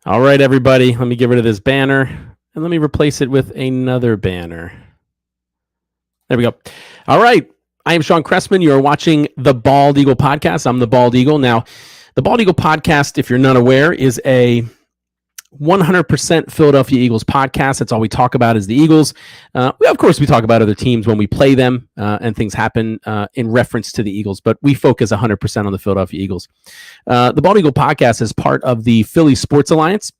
All right, everybody, let me get rid of this banner and let me replace it with another banner. There we go. All right. I am Shawn Cressman. You are watching the Bald Eagle Podcast. I'm the Bald Eagle. Now, the Bald Eagle Podcast, if you're not aware, is a 100% Philadelphia Eagles podcast. That's all we talk about is the Eagles. Of course, we talk about other teams when we play them and things happen in reference to the Eagles, but we focus 100% on the Philadelphia Eagles. The Bald Eagle Podcast is part of the Philly Sports Alliance,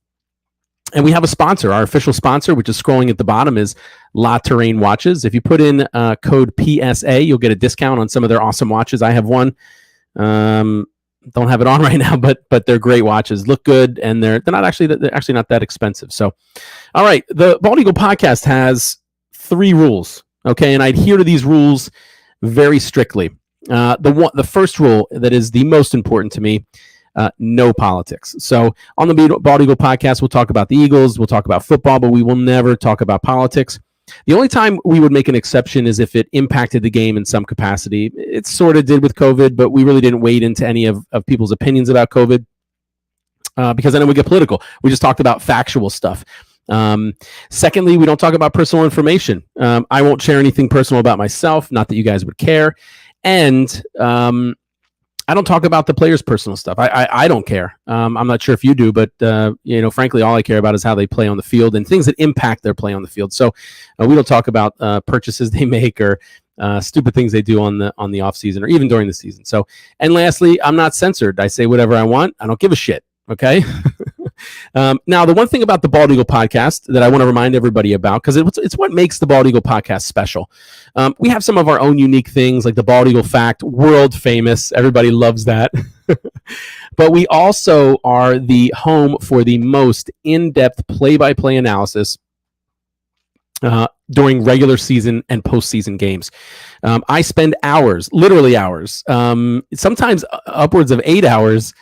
and we have a sponsor. Our official sponsor, which is scrolling at the bottom, is La Terrain Watches. If you put in code PSA, you'll get a discount on some of their awesome watches. I have one. Don't have it on right now, but they're great watches. Look good, and they're actually not that expensive. So, all right, the Bald Eagle Podcast has 3 rules, okay, and I adhere to these rules very strictly. The first rule that is the most important to me: no politics. So, on the Bald Eagle Podcast, we'll talk about the Eagles, we'll talk about football, but we will never talk about politics. The only time we would make an exception is if it impacted the game in some capacity. It sort of did with COVID, but we really didn't wade into any of people's opinions about COVID because then it would get political. We just talked about factual stuff. Secondly, we don't talk about personal information. I won't share anything personal about myself, not that you guys would care. And I don't talk about the players' personal stuff. I don't care. I'm not sure if you do, but frankly, all I care about is how they play on the field and things that impact their play on the field. So we don't talk about purchases they make or stupid things they do on the off season or even during the season. So, and lastly, I'm not censored. I say whatever I want. I don't give a shit. Okay. Now, the one thing about the Bald Eagle Podcast that I want to remind everybody about, because it's what makes the Bald Eagle Podcast special. We have some of our own unique things, like the Bald Eagle Fact, world famous. Everybody loves that. But we also are the home for the most in-depth play-by-play analysis during regular season and postseason games. I spend hours, literally hours, sometimes upwards of 8 hours,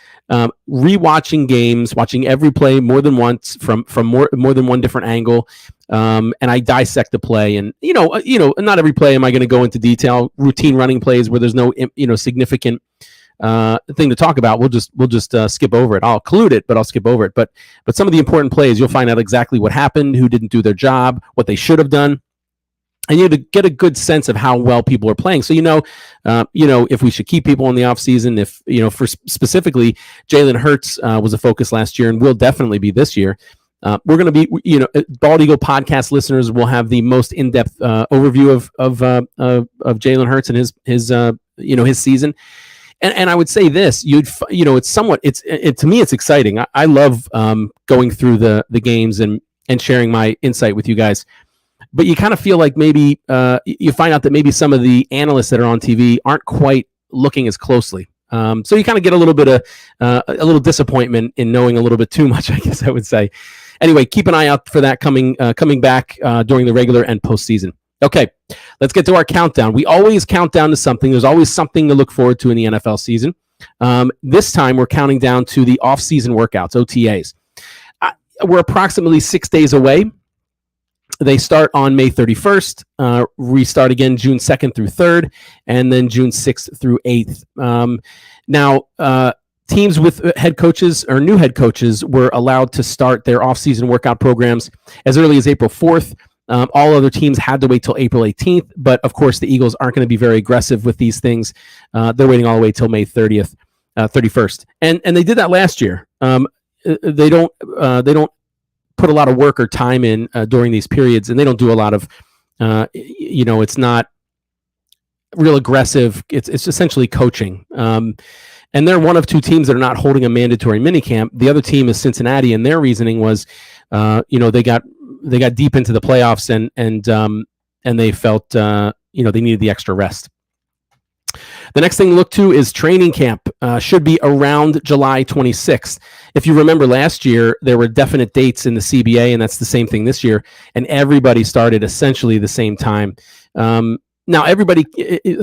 rewatching games, watching every play more than once from more than one different angle, and I dissect the play. And not every play am I going to go into detail. Routine running plays where there's no significant thing to talk about, we'll just skip over it. I'll include it, but I'll skip over it. But some of the important plays, you'll find out exactly what happened, who didn't do their job, what they should have done. And you have to get a good sense of how well people are playing. So, if we should keep people in the offseason, if, for specifically, Jalen Hurts was a focus last year and will definitely be this year. We're going to be, Bald Eagle Podcast listeners will have the most in-depth overview of Jalen Hurts and his season. And I would say this, to me, it's exciting. I love going through the games and sharing my insight with you guys. But you kind of feel like maybe you find out that maybe some of the analysts that are on TV aren't quite looking as closely. So you kind of get a little bit of a little disappointment in knowing a little bit too much, I guess I would say. Anyway, keep an eye out for that coming back during the regular and postseason. Okay, let's get to our countdown. We always count down to something. There's always something to look forward to in the NFL season. This time, we're counting down to the off-season workouts, OTAs. We're approximately 6 days away. They start on May 31st, restart again June 2nd through 3rd, and then June 6th through 8th. Now, teams with head coaches or new head coaches were allowed to start their off-season workout programs as early as April 4th. All other teams had to wait till April 18th, but of course the Eagles aren't going to be very aggressive with these things. They're waiting all the way till May 31st. And they did that last year. They don't put a lot of work or time in during these periods, and they don't do a lot of, it's not real aggressive. It's essentially coaching. And they're one of 2 teams that are not holding a mandatory minicamp. The other team is Cincinnati, and their reasoning was, they got deep into the playoffs and they felt, they needed the extra rest. The next thing to look to is training camp. Should be around July 26th. If you remember last year, there were definite dates in the CBA, and that's the same thing this year. And everybody started essentially the same time. Now,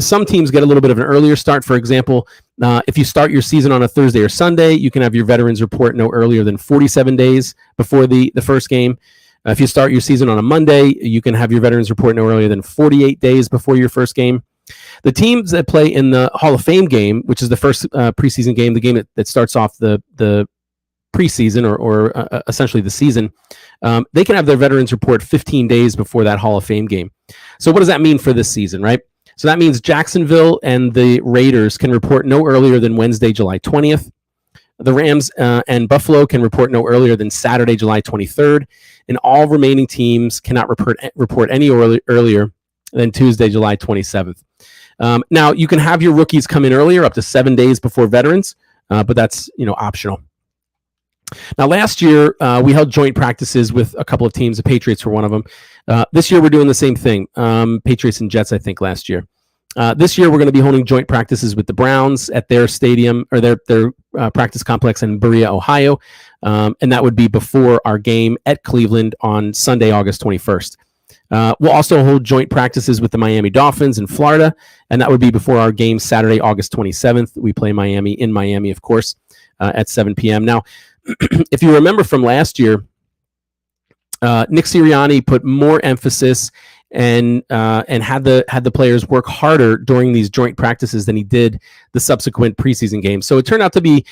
some teams get a little bit of an earlier start. For example, if you start your season on a Thursday or Sunday, you can have your veterans report no earlier than 47 days before the first game. If you start your season on a Monday, you can have your veterans report no earlier than 48 days before your first game. The teams that play in the Hall of Fame game, which is the first preseason game, the game that starts off the preseason or essentially the season, they can have their veterans report 15 days before that Hall of Fame game. So what does that mean for this season, right? So that means Jacksonville and the Raiders can report no earlier than Wednesday, July 20th. The Rams and Buffalo can report no earlier than Saturday, July 23rd. And all remaining teams cannot report any earlier than Tuesday, July 27th. Now, you can have your rookies come in earlier, up to 7 days before veterans, but that's optional. Now, last year, we held joint practices with a couple of teams. The Patriots were one of them. This year, we're doing the same thing. Patriots and Jets, I think, last year. This year, we're going to be holding joint practices with the Browns at their stadium or their practice complex in Berea, Ohio. And that would be before our game at Cleveland on Sunday, August 21st. We'll also hold joint practices with the Miami Dolphins in Florida, and that would be before our game Saturday, August 27th. We play Miami in Miami, of course, at 7 p.m. Now, if you remember from last year, Nick Sirianni put more emphasis and had the players work harder during these joint practices than he did the subsequent preseason games. So it turned out to be,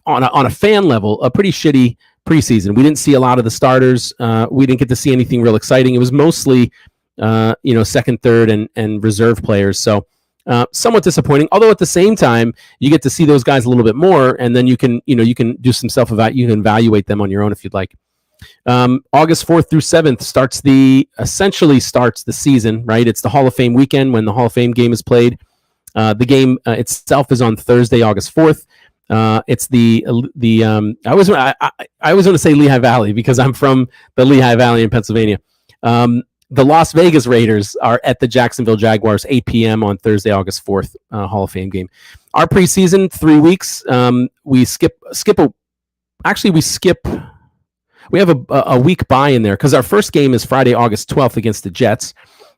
on a fan level, a pretty shitty preseason. We didn't see a lot of the starters. We didn't get to see anything real exciting. It was mostly, second, third, and reserve players. So somewhat disappointing. Although at the same time, you get to see those guys a little bit more, and then you can do some you can evaluate them on your own if you'd like. August 4th through 7th essentially starts the season, right? It's the Hall of Fame weekend when the Hall of Fame game is played. The game itself is on Thursday, August 4th. It's I always want to say Lehigh Valley because I'm from the Lehigh Valley in Pennsylvania. The Las Vegas Raiders are at the Jacksonville Jaguars, 8 p.m. on Thursday, August 4th, Hall of Fame game. Our preseason, 3 weeks. We have a week bye in there because our first game is Friday, August 12th against the Jets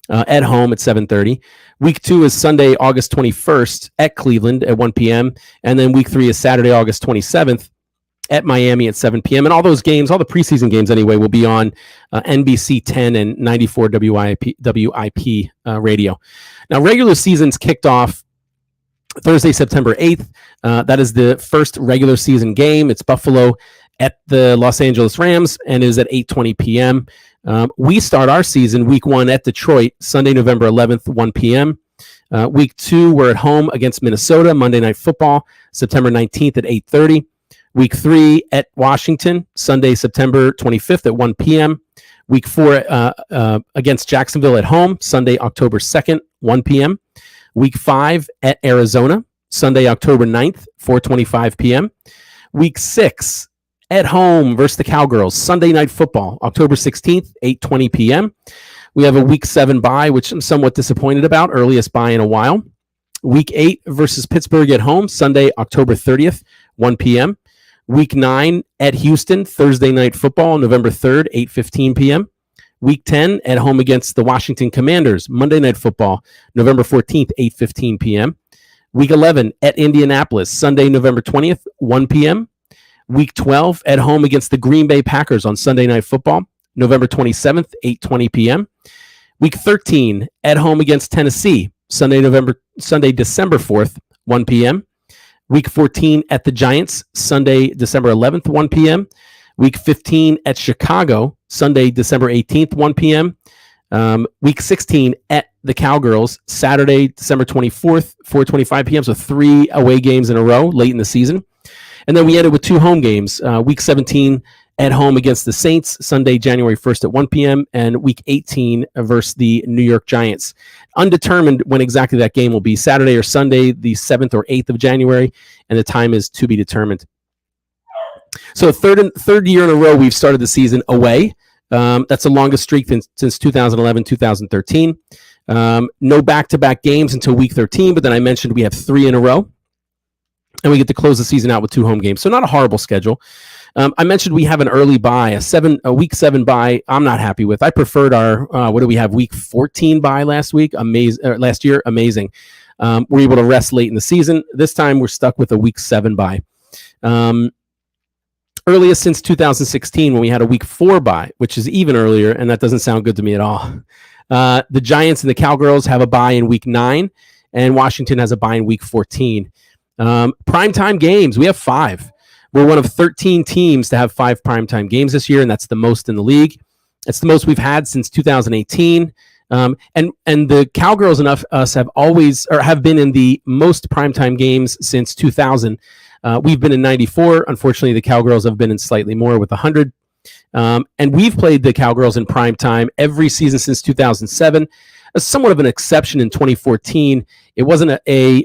at home at 7:30. Week 2 is Sunday, August 21st at Cleveland at 1 p.m. And then week 3 is Saturday, August 27th at Miami at 7 p.m. And all those games, all the preseason games anyway, will be on NBC 10 and 94 WIP radio. Now, regular season's kicked off Thursday, September 8th. That is the first regular season game. It's Buffalo at the Los Angeles Rams and is at 8:20 p.m. We start our season week 1 at Detroit, Sunday, November 11th, 1 p.m. Week 2, we're at home against Minnesota, Monday Night Football, September 19th at 8:30. Week 3 at Washington, Sunday, September 25th at 1 p.m. Week 4 against Jacksonville at home, Sunday, October 2nd, 1 p.m. Week 5 at Arizona, Sunday, October 9th, 4:25 p.m. Week 6 at home versus the Cowgirls, Sunday Night Football, October 16th, 8:20 p.m. We have a Week 7 bye, which I'm somewhat disappointed about, earliest bye in a while. Week 8 versus Pittsburgh at home, Sunday, October 30th, 1 p.m. Week 9 at Houston, Thursday Night Football, November 3rd, 8:15 p.m. Week 10 at home against the Washington Commanders, Monday Night Football, November 14th, 8:15 p.m. Week 11 at Indianapolis, Sunday, November 20th, 1 p.m. Week 12 at home against the Green Bay Packers on Sunday Night Football, November 27th, 8:20 p.m. Week 13 at home against Tennessee, Sunday, December 4th, 1 p.m. Week 14 at the Giants, Sunday, December 11th, 1 p.m. Week 15 at Chicago, Sunday, December 18th, 1 p.m. Week 16 at the Cowgirls, Saturday, December 24th, 4:25 p.m. So 3 away games in a row late in the season. And then we ended with 2 home games. Week 17 at home against the Saints, Sunday, January 1st at 1 p.m. And Week 18 versus the New York Giants. Undetermined when exactly that game will be, Saturday or Sunday, the 7th or 8th of January, and the time is to be determined. So third year in a row, we've started the season away. That's the longest streak since 2011, 2013. No back-to-back games until Week 13, but then I mentioned we have 3 in a row. And we get to close the season out with 2 home games. So not a horrible schedule. I mentioned we have an early bye, a Week 7 bye. I'm not happy with. I preferred our what do we have? Week 14 bye last week. Last year, amazing. We're able to rest late in the season. This time we're stuck with a Week 7 bye. Earliest since 2016 when we had a Week 4 bye, which is even earlier, and that doesn't sound good to me at all. The Giants and the Cowgirls have a bye in Week 9, and Washington has a bye in Week 14. Primetime games, we have 5. We're one of 13 teams to have 5 primetime games this year, and that's the most in the league. It's the most we've had since 2018. And the Cowgirls and us have been in the most primetime games since 2000. We've been in 94. Unfortunately, the Cowgirls have been in slightly more with 100. And we've played the Cowgirls in primetime every season since 2007. Somewhat of an exception in 2014. It wasn't a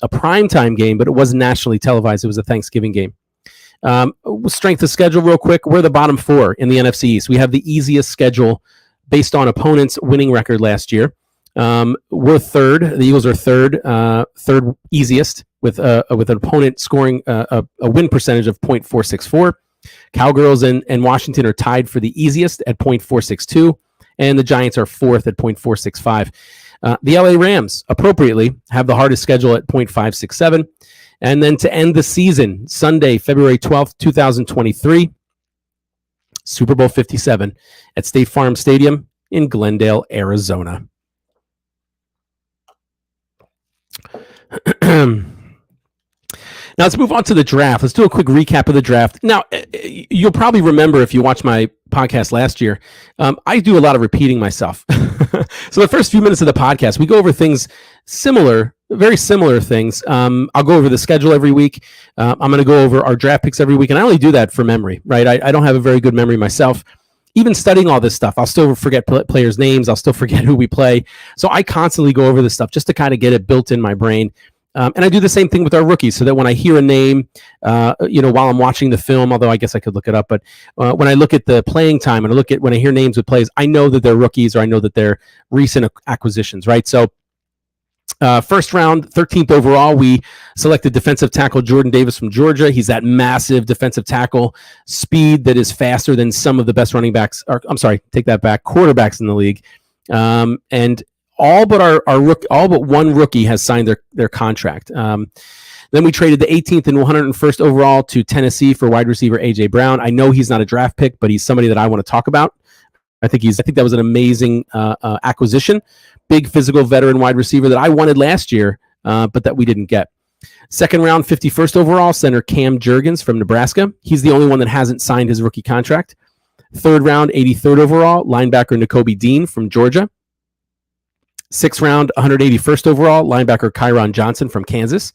primetime game, but it was nationally televised. It was a Thanksgiving game. Strength of schedule real quick. We're the bottom 4 in the NFC East. We have the easiest schedule based on opponents' winning record last year. We're third. The Eagles are third easiest with an opponent scoring a win percentage of .464. Cowgirls and Washington are tied for the easiest at .462, and the Giants are 4th at .465. The LA Rams, appropriately, have the hardest schedule at .567. And then to end the season, Sunday, February 12th, 2023, Super Bowl 57 at State Farm Stadium in Glendale, Arizona. Now let's move on to the draft. Let's do a quick recap of the draft. Now, you'll probably remember if you watched my podcast last year, I do a lot of repeating myself. So the first few minutes of the podcast, we go over things similar, very similar things. I'll go over the schedule every week. I'm going to go over our draft picks every week, and I only do that for memory, right? I don't have a very good memory myself. Even studying all this stuff, I'll still forget players' names. I'll still forget who we play. So I constantly go over this stuff just to kind of get it built in my brain. And I do the same thing with our rookies, so that when I hear a name, while I'm watching the film, although I guess I could look it up, but when I look at the playing time and when I hear names with plays, I know that they're rookies or I know that they're recent acquisitions, right? So first round, 13th overall, we selected defensive tackle Jordan Davis from Georgia. He's that massive defensive tackle, speed that is faster than some of the best running backs, quarterbacks in the league. And all but one rookie has signed their contract. Then we traded the 18th and 101st overall to Tennessee for wide receiver A.J. Brown. I know he's not a draft pick, but he's somebody that I want to talk about. I think that was an amazing acquisition. Big physical veteran wide receiver that I wanted last year, but that we didn't get. Second round, 51st overall, center Cam Jurgens from Nebraska. He's the only one that hasn't signed his rookie contract. Third round, 83rd overall, linebacker Nakobe Dean from Georgia. Sixth round, 181st overall, linebacker Kyron Johnson from Kansas.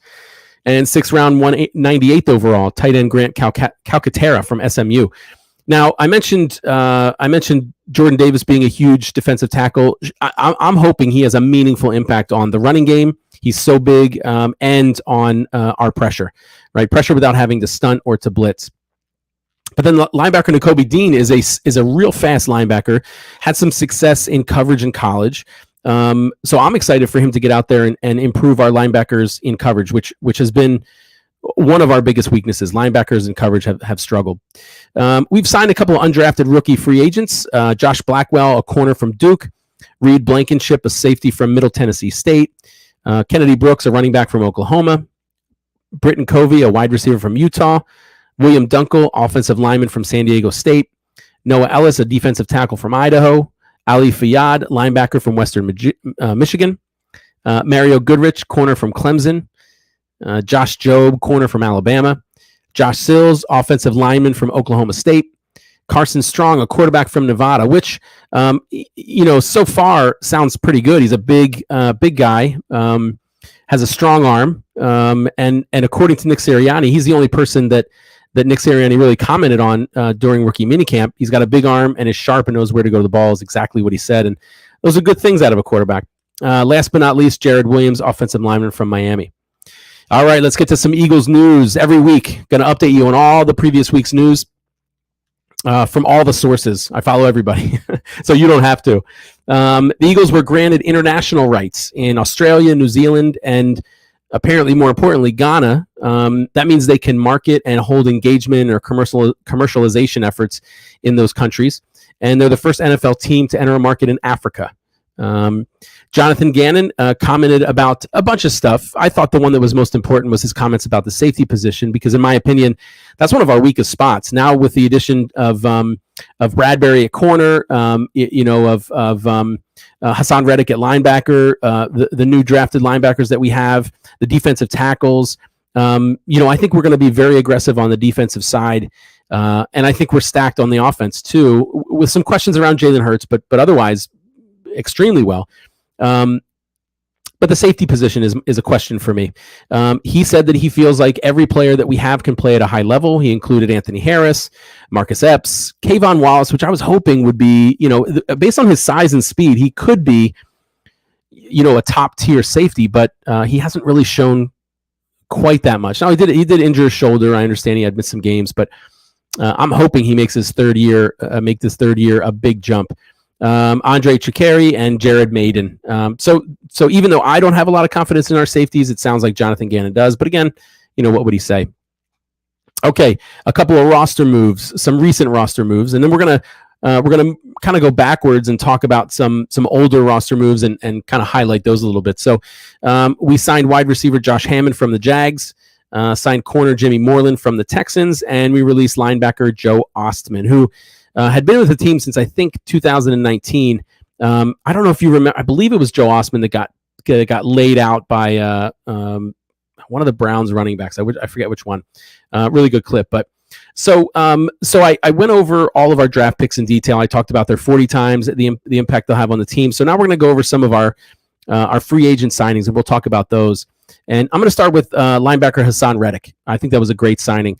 And sixth round, 198th overall, tight end Grant Calcaterra from SMU. Now, I mentioned Jordan Davis being a huge defensive tackle. I'm hoping he has a meaningful impact on the running game. He's so big, and on our pressure, right? Pressure without having to stunt or to blitz. But then linebacker Nakobe Dean is a real fast linebacker. Had some success in coverage in college. So I'm excited for him to get out there and improve our linebackers in coverage, which has been one of our biggest weaknesses. Linebackers in coverage have struggled. We've signed a couple of undrafted rookie free agents. Josh Blackwell, a corner from Duke. Reed Blankenship, a safety from Middle Tennessee State. Kennedy Brooks, a running back from Oklahoma. Britton Covey, a wide receiver from Utah. William Dunkel, offensive lineman from San Diego State. Noah Ellis, a defensive tackle from Idaho. Ali Fayyad, linebacker from Western Michigan. Mario Goodrich, corner from Clemson. Josh Jobe, corner from Alabama. Josh Sills, offensive lineman from Oklahoma State. Carson Strong, a quarterback from Nevada, which, so far sounds pretty good. He's a big guy, has a strong arm, and according to Nick Sirianni, he's the only person that Nick Sirianni really commented on during rookie minicamp. He's got a big arm and is sharp and knows where to go to the ball, is exactly what he said. And those are good things out of a quarterback. Last but not least, Jared Williams, offensive lineman from Miami. All right, let's get to some Eagles news. Every week, going to update you on all the previous week's news from all the sources. I follow everybody, so you don't have to. The Eagles were granted international rights in Australia, New Zealand, and apparently, more importantly, Ghana. That means they can market and hold engagement or commercialization efforts in those countries. And they're the first NFL team to enter a market in Africa. Jonathan Gannon commented about a bunch of stuff. I thought the one that was most important was his comments about the safety position, because in my opinion, that's one of our weakest spots. Now with the addition of Bradbury at corner, of Hassan Reddick at linebacker, the new drafted linebackers that we have, the defensive tackles, I think we're going to be very aggressive on the defensive side. And I think we're stacked on the offense too, with some questions around Jalen Hurts, but otherwise extremely well. But the safety position is a question for me. He said that he feels like every player that we have can play at a high level. He included Anthony Harris, Marcus Epps, Kayvon Wallace, which I was hoping would be, based on his size and speed, he could be, a top tier safety, but he hasn't really shown quite that much. Now he did injure his shoulder. I understand he had missed some games, but I'm hoping he makes his third year a big jump. Andre Chikari and Jared Maiden. So even though I don't have a lot of confidence in our safeties, it sounds like Jonathan Gannon does. But again, what would he say? Okay, a couple of roster moves, some recent roster moves, and then we're gonna kind of go backwards and talk about some older roster moves and kind of highlight those a little bit. So we signed wide receiver Josh Hammond from the Jags, signed corner Jimmy Moreland from the Texans, and we released linebacker Joe Ostman, who had been with the team since I think 2019. I don't know if you remember. I believe it was Joe Ostman that got laid out by one of the Browns running backs. I forget which one. Really good clip. But so I went over all of our draft picks in detail. I talked about their 40 times, the impact they'll have on the team. So now we're going to go over some of our free agent signings, and we'll talk about those. And I'm going to start with linebacker Hassan Reddick. I think that was a great signing.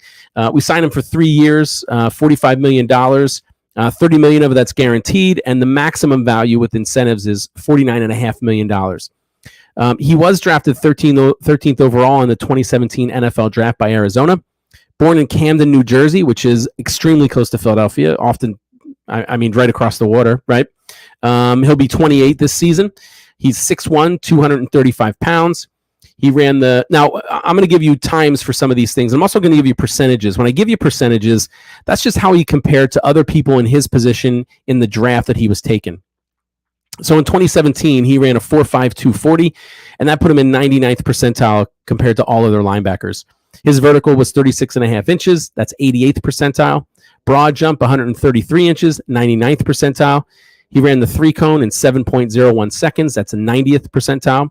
We signed him for 3 years, $45 million. $30 million of that's guaranteed, and the maximum value with incentives is $49.5 million. He was drafted 13th overall in the 2017 NFL draft by Arizona. Born in Camden, New Jersey, which is extremely close to Philadelphia, often, right across the water, right? He'll be 28 this season. He's 6'1", 235 pounds. He ran now I'm going to give you times for some of these things. I'm also going to give you percentages. When I give you percentages, that's just how he compared to other people in his position in the draft that he was taken. So in 2017, he ran a 4.5 240, and that put him in 99th percentile compared to all other linebackers. His vertical was 36.5 inches. That's 88th percentile. Broad jump, 133 inches, 99th percentile. He ran the 3-cone in 7.01 seconds. That's a 90th percentile.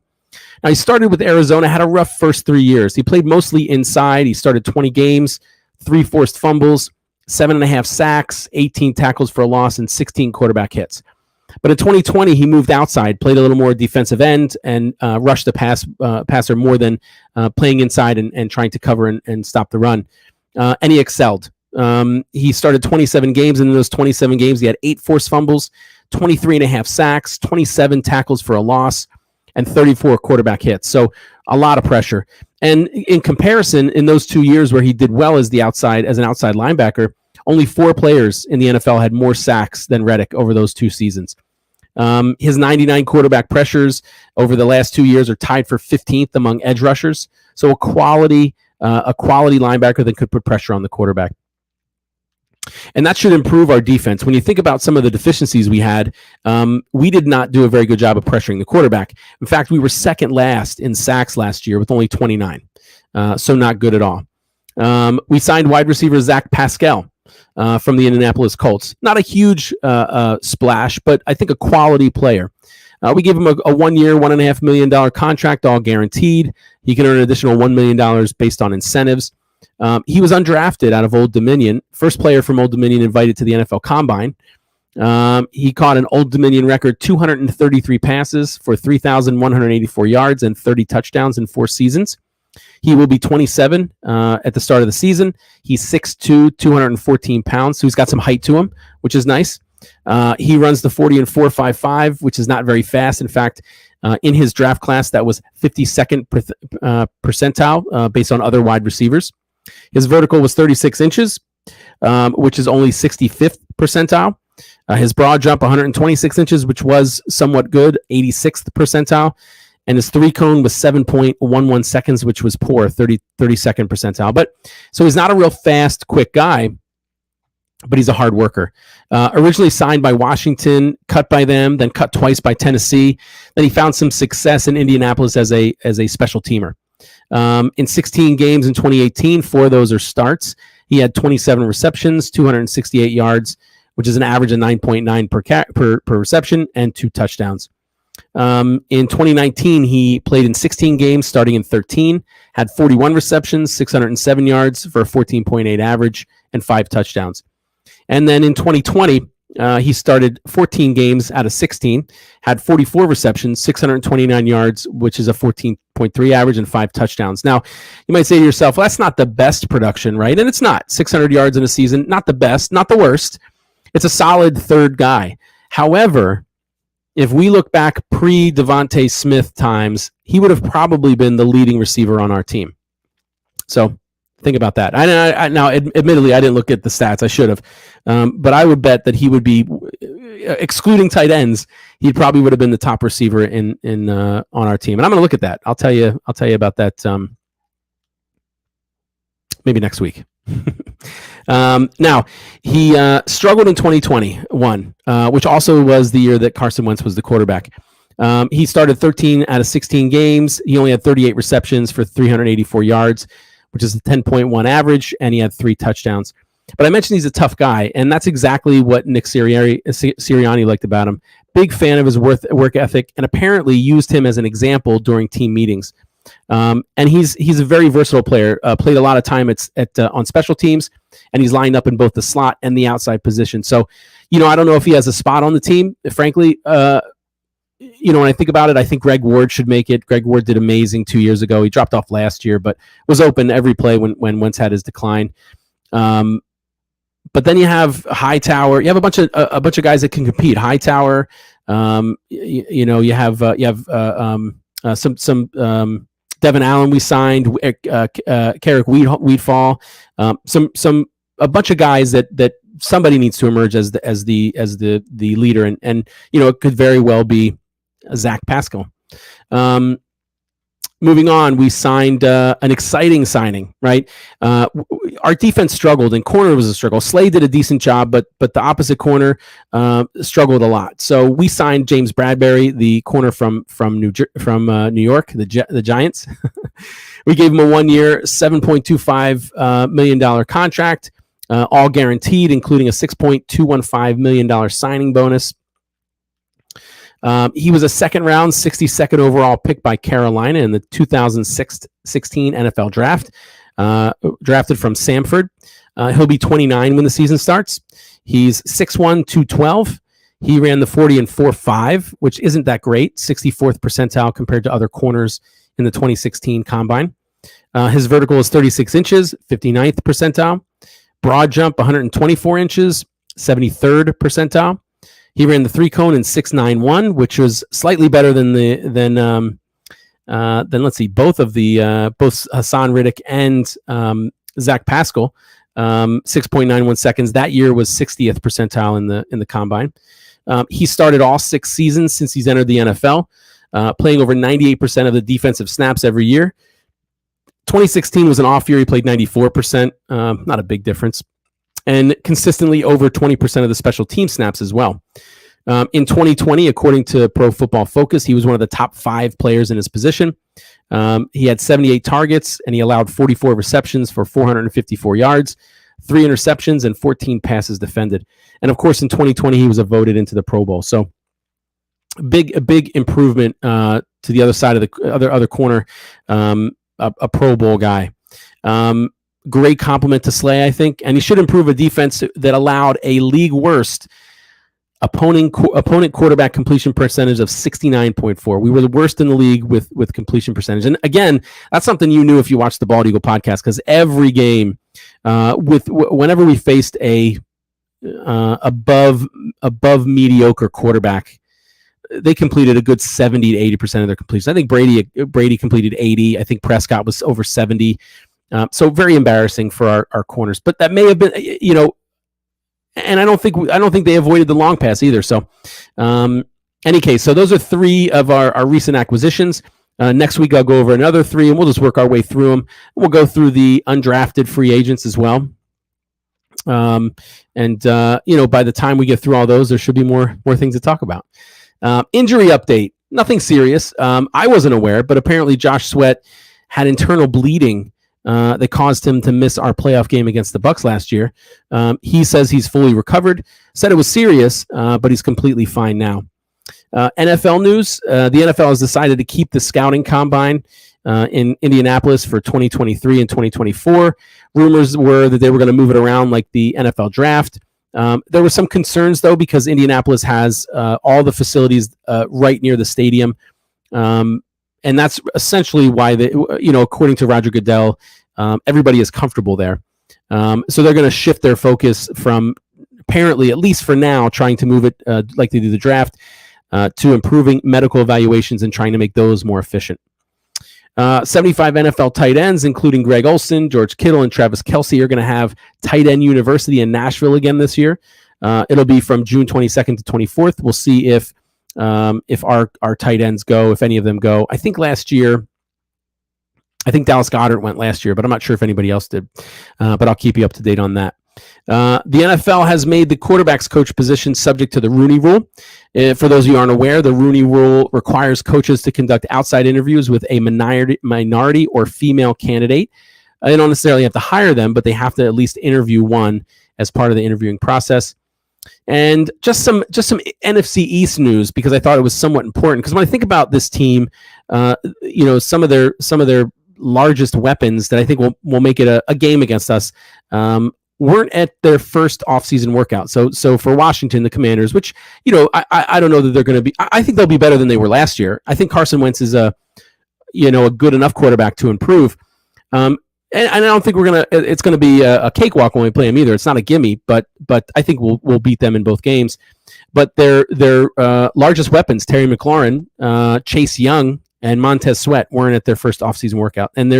Now, he started with Arizona, had a rough first 3 years. He played mostly inside. He started 20 games, 3 forced fumbles, 7.5 sacks, 18 tackles for a loss, and 16 quarterback hits. But in 2020, he moved outside, played a little more defensive end, and rushed the passer more than playing inside and trying to cover and stop the run. And he excelled. He started 27 games, and in those 27 games, he had 8 forced fumbles, 23.5 sacks, 27 tackles for a loss, and 34 quarterback hits. So a lot of pressure. And in comparison, in those 2 years where he did well as an outside linebacker, only 4 players in the NFL had more sacks than Reddick over those 2 seasons. His 99 quarterback pressures over the last 2 years are tied for 15th among edge rushers. So a quality linebacker that could put pressure on the quarterback. And that should improve our defense. When you think about some of the deficiencies we had, we did not do a very good job of pressuring the quarterback. In fact, we were second last in sacks last year with only 29. So not good at all. We signed wide receiver Zach Pascal from the Indianapolis Colts. Not a huge splash, but I think a quality player. We gave him a 1 year, $1.5 million contract, all guaranteed. He can earn an additional $1 million based on incentives. He was undrafted out of Old Dominion, first player from Old Dominion invited to the NFL Combine. He caught an Old Dominion record 233 passes for 3,184 yards and 30 touchdowns in 4 seasons. He will be 27 at the start of the season. He's 6'2", 214 pounds, so he's got some height to him, which is nice. He runs the 40 and 4.55, which is not very fast. In fact, in his draft class, that was 52nd percentile based on other wide receivers. His vertical was 36 inches, which is only 65th percentile. His broad jump, 126 inches, which was somewhat good, 86th percentile. And his 3-cone was 7.11 seconds, which was poor, 32nd percentile. But so he's not a real fast, quick guy, but he's a hard worker. Originally signed by Washington, cut by them, then cut twice by Tennessee. Then he found some success in Indianapolis as a special teamer. In 16 games in 2018, 4 of those are starts. He had 27 receptions, 268 yards, which is an average of 9.9 per reception, and 2 touchdowns. In 2019, he played in 16 games, starting in 13, had 41 receptions, 607 yards for a 14.8 average, and 5 touchdowns. And then in 2020, he started 14 games out of 16, had 44 receptions, 629 yards, which is a 14.3 average and 5 touchdowns. Now, you might say to yourself, well, that's not the best production, right? And it's not. 600 yards in a season, not the best, not the worst. It's a solid third guy. However, if we look back pre-Devontae Smith times, he would have probably been the leading receiver on our team. So think about that. Now, admittedly, I didn't look at the stats. I should have. But I would bet that he would be, excluding tight ends, he probably would have been the top receiver in on our team. And I'm going to look at that. I'll tell you about that maybe next week. Now, he struggled in 2021, which also was the year that Carson Wentz was the quarterback. He started 13 out of 16 games. He only had 38 receptions for 384 yards, which is a 10.1 average, and he had 3 touchdowns. But I mentioned he's a tough guy, and that's exactly what Nick Sirianni liked about him. Big fan of his work ethic, and apparently used him as an example during team meetings. And he's a very versatile player. Played a lot of time on special teams, and he's lined up in both the slot and the outside position. So, I don't know if he has a spot on the team. Frankly, when I think about it, I think Greg Ward should make it. Greg Ward did amazing 2 years ago. He dropped off last year, but was open every play when Wentz had his decline. But then you have Hightower. You have a bunch of guys that can compete. Hightower. You have some Devin Allen we signed. Carrick Wheatfall. A bunch of guys that somebody needs to emerge as the leader, and it could very well be Zach Pascal. Moving on, we signed an exciting signing, right? Our defense struggled, and corner was a struggle. Slade did a decent job, but the opposite corner struggled a lot. So we signed James Bradbury, the corner from New York, the Giants. We gave him a 1-year, $7.25 million contract, all guaranteed, including a $6.215 million signing bonus. He was a second-round, 62nd overall pick by Carolina in the 2016 NFL draft, drafted from Samford. He'll be 29 when the season starts. He's 6'1", 212. He ran the 40 and 4.5, which isn't that great, 64th percentile compared to other corners in the 2016 Combine. His vertical is 36 inches, 59th percentile. Broad jump, 124 inches, 73rd percentile. He ran the 3-cone in 6.91, which was slightly better than let's see, both Hassan Reddick and Zach Pascal, 6.91 seconds. That year was 60th percentile in the Combine. He started all 6 seasons since he's entered the NFL, playing over 98% of the defensive snaps every year. 2016 was an off year. He played 94%, not a big difference, and consistently over 20% of the special team snaps as well. In 2020, according to Pro Football Focus, he was one of the top 5 players in his position. He had 78 targets, and he allowed 44 receptions for 454 yards, 3 interceptions, and 14 passes defended. And of course, in 2020, he was voted into the Pro Bowl. So a big improvement to the other side of the other corner, a Pro Bowl guy. Great compliment to Slay, I think, and he should improve a defense that allowed a league worst opponent quarterback completion percentage of 69.4. We were the worst in the league with completion percentage. And again, that's something you knew if you watched the Bald Eagle podcast, because every game, whenever we faced a above mediocre quarterback, they completed a good 70 to 80% of their completions. I think Brady completed 80. I think Prescott was over 70. So very embarrassing for our corners, but that may have been, and I don't think they avoided the long pass either. So, any case, so those are 3 of our recent acquisitions. Next week I'll go over another 3, and we'll just work our way through them. We'll go through the undrafted free agents as well. By the time we get through all those, there should be more things to talk about. Injury update, nothing serious. I wasn't aware, but apparently Josh Sweat had internal bleeding that caused him to miss our playoff game against the Bucs last year. He says he's fully recovered, said it was serious, but he's completely fine now. NFL news, the NFL has decided to keep the scouting combine in Indianapolis for 2023 and 2024. Rumors were that they were going to move it around like the NFL draft. There were some concerns, though, because Indianapolis has all the facilities right near the stadium. And that's essentially why, according to Roger Goodell, everybody is comfortable there. So they're going to shift their focus from, apparently, at least for now, trying to move it like they do the draft, to improving medical evaluations and trying to make those more efficient. 75 NFL tight ends, including Greg Olsen, George Kittle, and Travis Kelce, are going to have Tight End University in Nashville again this year. It'll be from June 22nd to 24th. We'll see if our tight ends go, if any of them go. I think last year, Dallas Goedert went last year, but I'm not sure if anybody else did. But I'll keep you up to date on that. The NFL has made the quarterback's coach position subject to the Rooney Rule. For those of you who aren't aware, the Rooney Rule requires coaches to conduct outside interviews with a minority or female candidate. They don't necessarily have to hire them, but they have to at least interview one as part of the interviewing process. And just some NFC East news, because I thought it was somewhat important. Because when I think about this team, some of their largest weapons that I think will make it a game against us weren't at their first offseason workout. So for Washington, the Commanders, which, I don't know that they're going to be, I think they'll be better than they were last year. I think Carson Wentz is a good enough quarterback to improve. And I don't think it's going to be a cakewalk when we play them either. It's not a gimme, but I think we'll beat them in both games. But their largest weapons, Terry McLaurin, Chase Young, and Montez Sweat, weren't at their first offseason workout. And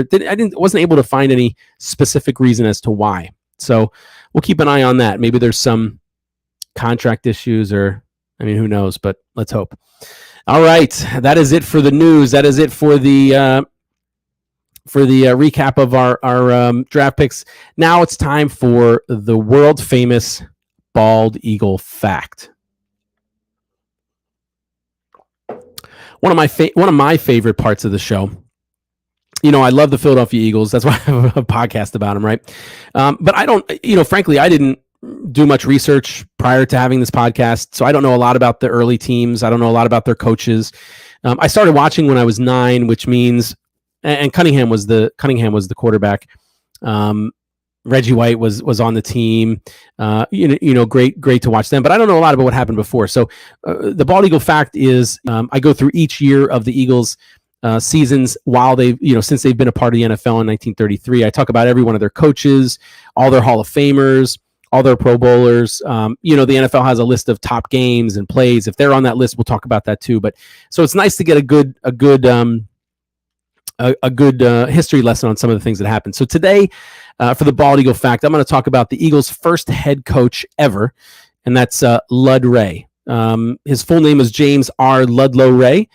wasn't able to find any specific reason as to why. So we'll keep an eye on that. Maybe there's some contract issues, or who knows? But let's hope. All right, that is it for the news. That is it for the recap of our draft picks. Now it's time for the world famous bald eagle fact. One of my favorite parts of the show. I love the Philadelphia Eagles. That's why I have a podcast about them, right? But I don't, frankly, I didn't do much research prior to having this podcast, so I don't know a lot about the early teams. I don't know a lot about their coaches. I started watching when I was 9, which means, and Cunningham was the quarterback. Reggie White was on the team. Great to watch them. But I don't know a lot about what happened before. So the bald eagle fact is, I go through each year of the Eagles seasons while since they've been a part of the NFL in 1933. I talk about every one of their coaches, all their Hall of Famers, all their Pro Bowlers. The NFL has a list of top games and plays. If they're on that list, we'll talk about that too. But so it's nice to get a good history lesson on some of the things that happened. So today, for the bald eagle fact, I'm going to talk about the Eagles' first head coach ever, and that's Lud Ray. His full name is James R. Ludlow Ray.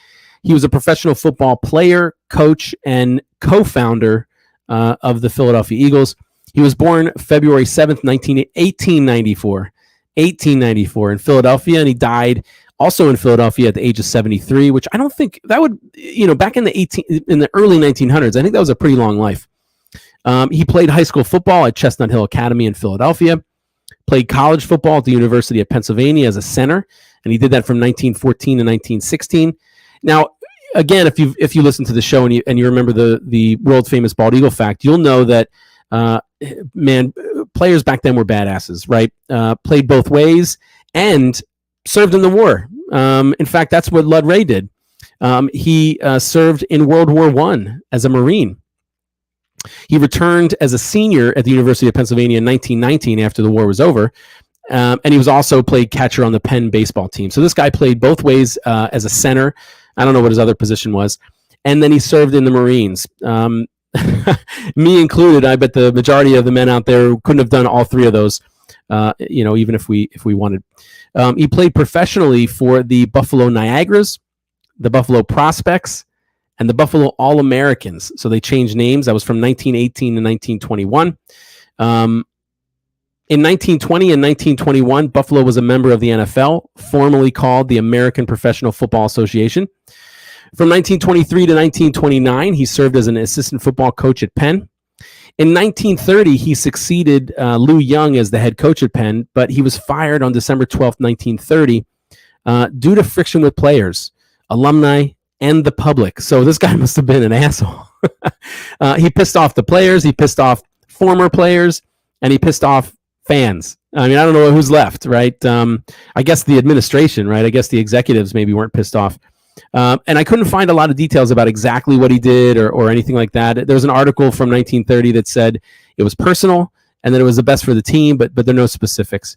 He was a professional football player, coach, and co-founder of the Philadelphia Eagles. He was born February 7th, 1894 in Philadelphia, and he died also in Philadelphia at the age of 73, which I don't think that would, back in the early 1900s, I think that was a pretty long life. He played high school football at Chestnut Hill Academy in Philadelphia, played college football at the University of Pennsylvania as a center, and he did that from 1914 to 1916. Now, again, if you listen to the show and you remember the world famous bald eagle fact, you'll know that players back then were badasses, right? Played both ways and served in the war. In fact, that's what Lud Ray did. He served in World War I as a Marine. He returned as a senior at the University of Pennsylvania in 1919 after the war was over. And he was also played catcher on the Penn baseball team. So this guy played both ways as a center. I don't know what his other position was. And then he served in the Marines. Me included. I bet the majority of the men out there couldn't have done all three of those, even if we wanted. He played professionally for the Buffalo Niagaras, the Buffalo Prospects, and the Buffalo All-Americans. So they changed names. That was from 1918 to 1921. In 1920 and 1921, Buffalo was a member of the NFL, formerly called the American Professional Football Association. From 1923 to 1929, he served as an assistant football coach at Penn. In 1930, he succeeded Lou Young as the head coach at Penn, but he was fired on December 12th, 1930, due to friction with players, alumni, and the public. So this guy must have been an asshole. He pissed off the players, he pissed off former players, and he pissed off fans. I mean, I don't know who's left, right? I guess the administration, right? I guess the executives maybe weren't pissed off. And I couldn't find a lot of details about exactly what he did or anything like that. There was an article from 1930 that said it was personal and that it was the best for the team, but there are no specifics.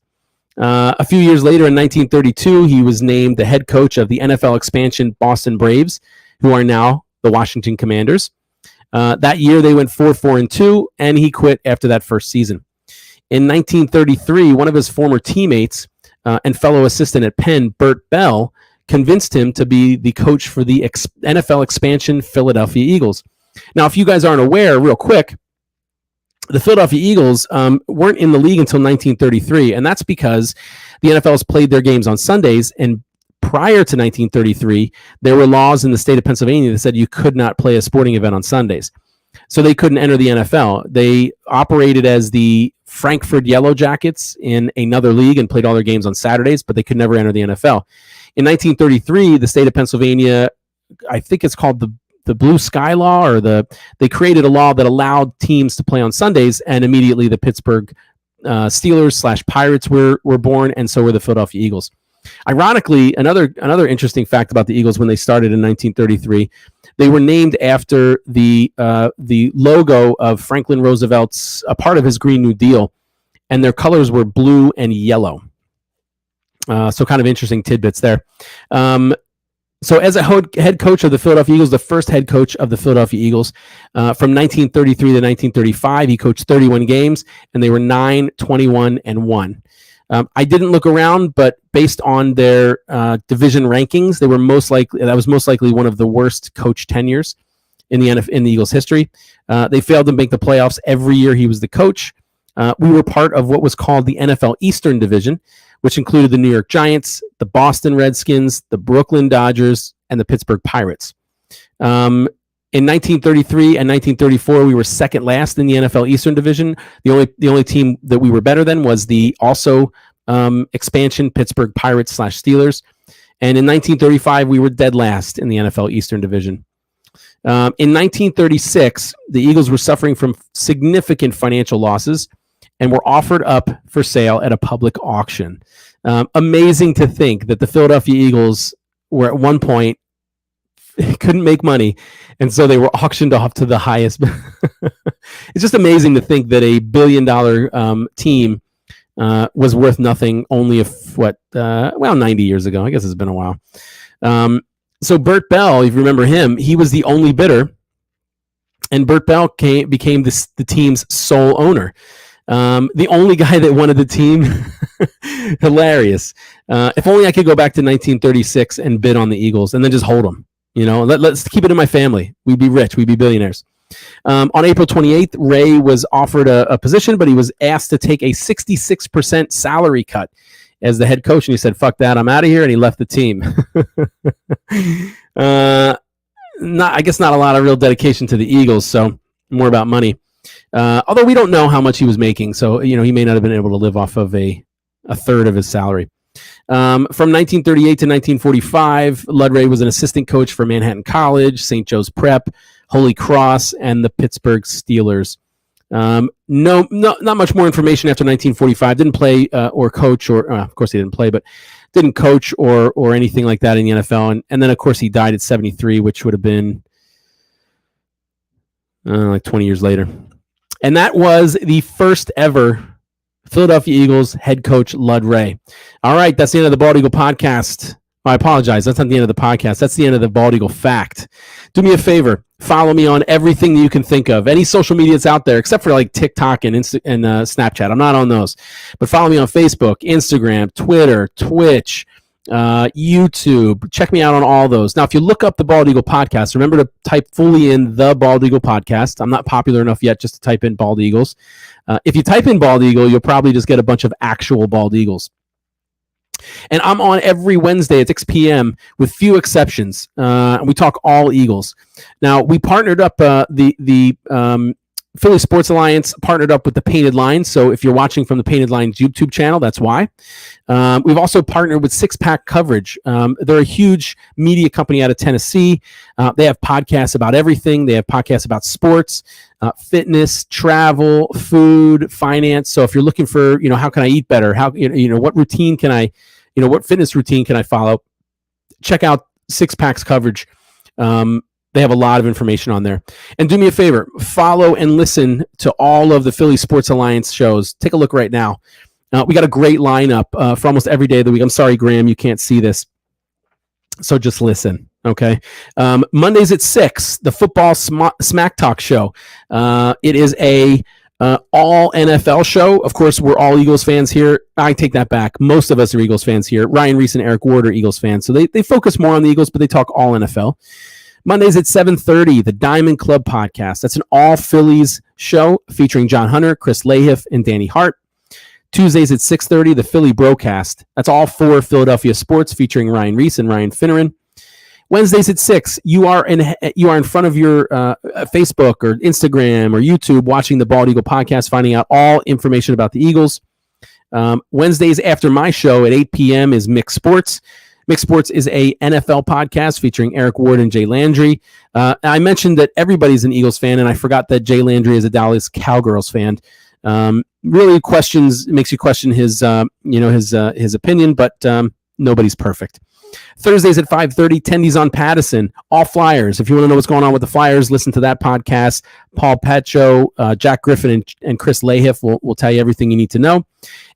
A few years later, in 1932, he was named the head coach of the NFL expansion Boston Braves, who are now the Washington Commanders. That year, they went 4-4-2, and he quit after that first season. In 1933, one of his former teammates and fellow assistant at Penn, Bert Bell, convinced him to be the coach for the NFL expansion Philadelphia Eagles. Now, if you guys aren't aware, real quick, the Philadelphia Eagles weren't in the league until 1933, and that's because the NFL has played their games on Sundays, and prior to 1933, there were laws in the state of Pennsylvania that said you could not play a sporting event on Sundays. So they couldn't enter the NFL. They operated as the Frankfurt Yellow Jackets in another league and played all their games on Saturdays, but they could never enter the NFL. In 1933, the state of Pennsylvania, I think it's called the Blue Sky Law, or they created a law that allowed teams to play on Sundays, and immediately the Pittsburgh Steelers / Pirates were born, and so were the Philadelphia Eagles. Ironically, another interesting fact about the Eagles when they started in 1933, they were named after the logo of Franklin Roosevelt's, a part of his Green New Deal, and their colors were blue and yellow. So kind of interesting tidbits there. So as a head coach of the Philadelphia Eagles, the first head coach of the Philadelphia Eagles, from 1933 to 1935, he coached 31 games, and they were 9-21-1. I didn't look around, but based on their division rankings, that was most likely one of the worst coach tenures in the Eagles' history. They failed to make the playoffs every year he was the coach. We were part of what was called the NFL Eastern Division, which included the New York Giants, the Boston Redskins, the Brooklyn Dodgers, and the Pittsburgh Pirates. In 1933 and 1934, we were second last in the NFL Eastern Division. The only team that we were better than was the also expansion Pittsburgh Pirates / Steelers. And in 1935, we were dead last in the NFL Eastern Division. In 1936, the Eagles were suffering from significant financial losses and were offered up for sale at a public auction. Amazing to think that the Philadelphia Eagles were at one point couldn't make money, and so they were auctioned off to the highest. It's just amazing to think that a $1 billion team was worth nothing only 90 years ago. I guess it's been a while. So Bert Bell, if you remember him, he was the only bidder, and Bert Bell became the team's sole owner. The only guy that wanted the team. Hilarious. If only I could go back to 1936 and bid on the Eagles and then just hold them. You know, let's keep it in my family. We'd be rich. We'd be billionaires. On April 28th, Ray was offered a position, but he was asked to take a 66% salary cut as the head coach. And he said, fuck that, I'm out of here. And he left the team. I guess not a lot of real dedication to the Eagles. So more about money. Although we don't know how much he was making. So, you know, he may not have been able to live off of a third of his salary. From 1938 to 1945, Ludray was an assistant coach for Manhattan College, St. Joe's Prep, Holy Cross, and the Pittsburgh Steelers. Not much more information after 1945. Didn't play or coach, or of course he didn't play, but didn't coach or anything like that in the NFL. And then, of course, he died at 73, which would have been like 20 years later. And that was the first ever Philadelphia Eagles head coach, Lud Ray. All right, that's the end of the Bald Eagle podcast. Oh, I apologize. That's not the end of the podcast. That's the end of the Bald Eagle fact. Do me a favor. Follow me on everything that you can think of. Any social medias out there, except for like TikTok and Snapchat. I'm not on those. But follow me on Facebook, Instagram, Twitter, Twitch, YouTube. Check me out on all those. Now, if you look up the Bald Eagle podcast, remember to type fully in the Bald Eagle podcast. I'm not popular enough yet just to type in Bald Eagles. If you type in Bald Eagle, you'll probably just get a bunch of actual Bald Eagles. And I'm on every Wednesday at 6 p.m. with few exceptions. We talk all Eagles. Now, we partnered up the Philly Sports Alliance partnered up with the Painted Line. So if you're watching from the Painted Line's YouTube channel, that's why. We've also partnered with Six Pack Coverage. They're a huge media company out of Tennessee. They have podcasts about everything. They have podcasts about sports, fitness, travel, food, finance. So if you're looking for, how can I eat better? How, what routine can I, what fitness routine can I follow? Check out Six Pack's coverage. They have a lot of information on there. And do me a favor, follow and listen to all of the Philly Sports Alliance shows. Take a look right now. We got a great lineup for almost every day of the week. I'm sorry, Graham, you can't see this. So just listen, okay? Mondays at 6, the Football Smack Talk show. It is a all NFL show. Of course, we're all Eagles fans here. I take that back. Most of us are Eagles fans here. Ryan Reese and Eric Ward are Eagles fans. So they focus more on the Eagles, but they talk all NFL. Mondays at 7:30, the Diamond Club podcast. That's an all Phillies show featuring John Hunter, Chris Lahiff, and Danny Hart. Tuesdays at 6:30, the Philly Broadcast. That's all for Philadelphia sports featuring Ryan Reese and Ryan Finneran. Wednesdays at 6, you are in front of your Facebook or Instagram or YouTube watching the Bald Eagle podcast, finding out all information about the Eagles. Wednesdays after my show at 8 p.m. is Mixed Sports. Mixed Sports is a NFL podcast featuring Eric Ward and Jay Landry. I mentioned that everybody's an Eagles fan, and I forgot that Jay Landry is a Dallas Cowgirls fan. Really makes you question his opinion, but nobody's perfect. Thursdays at 5:30, Tendies on Pattison, all Flyers. If you want to know what's going on with the Flyers, listen to that podcast. Paul Petcho, Jack Griffin, and Chris Lahiff will tell you everything you need to know.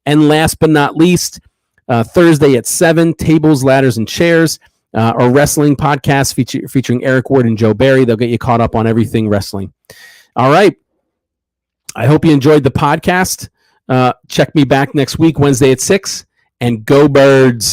And last but not least, Thursday at 7, Tables, Ladders, and Chairs, a wrestling podcast featuring Eric Ward and Joe Barry. They'll get you caught up on everything wrestling. All right. I hope you enjoyed the podcast. Check me back next week, Wednesday at 6, and go Birds.